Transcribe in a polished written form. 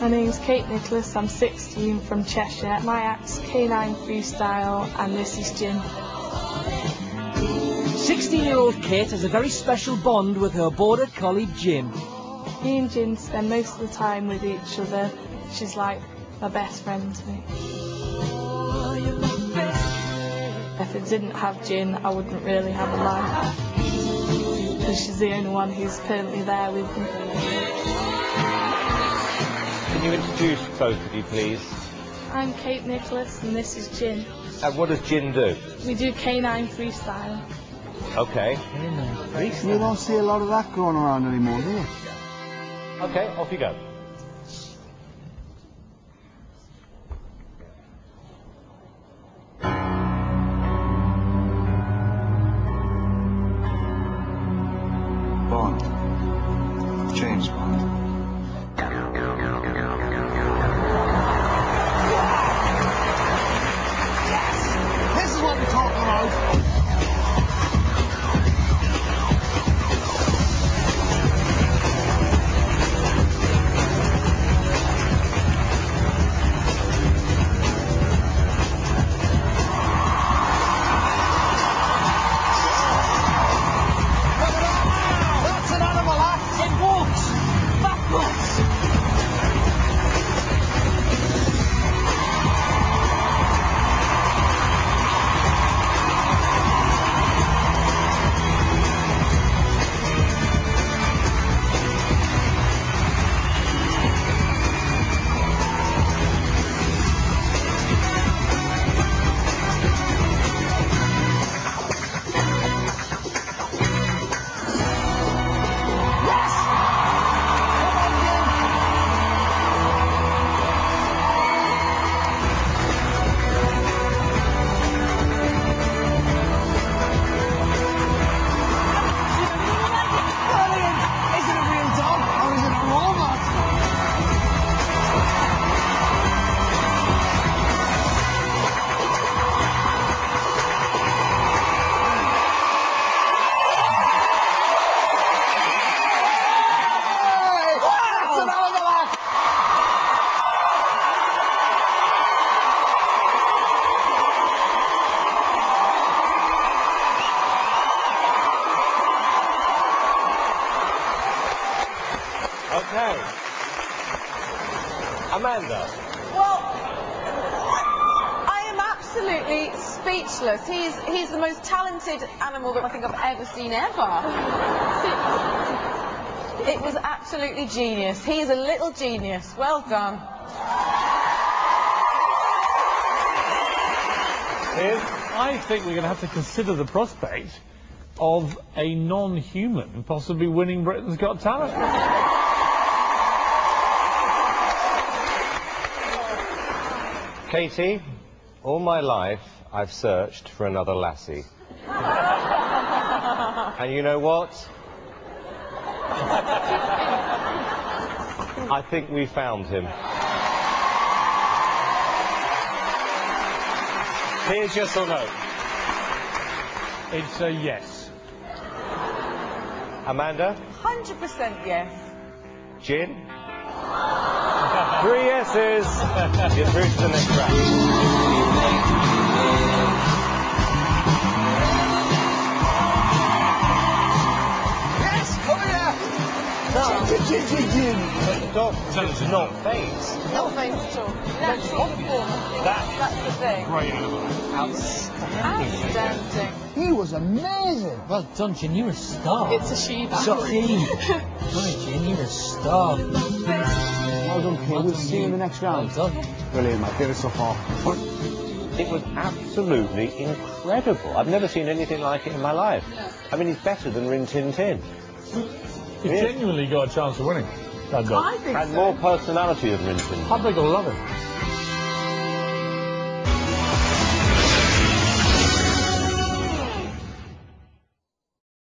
My name's Kate Nicholas, I'm 16 from Cheshire. My act's K9 Freestyle and this is Gin. 16-year-old Kate has a very special bond with her border collie Gin. Me and Gin spend most of the time with each other. She's like my best friend to me. If I didn't have Gin, I wouldn't really have a life. Because she's the only one who's currently there with me. Can you introduce both of you, please? I'm Kate Nicholas and this is Gin. And what does Gin do? We do K9 Freestyle. Okay. You don't see a lot of that going around anymore, do you? Okay, off you go. Bond. James Bond. This is what we're talking about. Okay. Amanda. Well, I am absolutely speechless. He's the most talented animal that I think I've ever seen ever. It was absolutely genius. He is a little genius. Well done. I think we're going to have to consider the prospect of a non-human possibly winning Britain's Got Talent. Katie, all my life I've searched for another lassie. And you know what? I think we found him. Here's yes or no. It's a yes. Amanda? 100% yes. Gin? 3 yeses. You're through to the next round. Yes, come here. Gin. Stop. It's not phased. Not famous at all. Natural performance. That's the thing. Great animal. Outstanding. He was amazing. Well done, Gin, you're a star. It's a she-bat. Sorry. Right, Gin, you're a star. Well done, Kate. We'll see you in the next round. Well done. Brilliant, mate. Did it so far. It was absolutely incredible. I've never seen anything like it in my life. I mean, he's better than Rin Tin Tin. He genuinely got a chance of winning, that dog. I think Had so. more personality than Rin Tin Tin. I think I'll love him.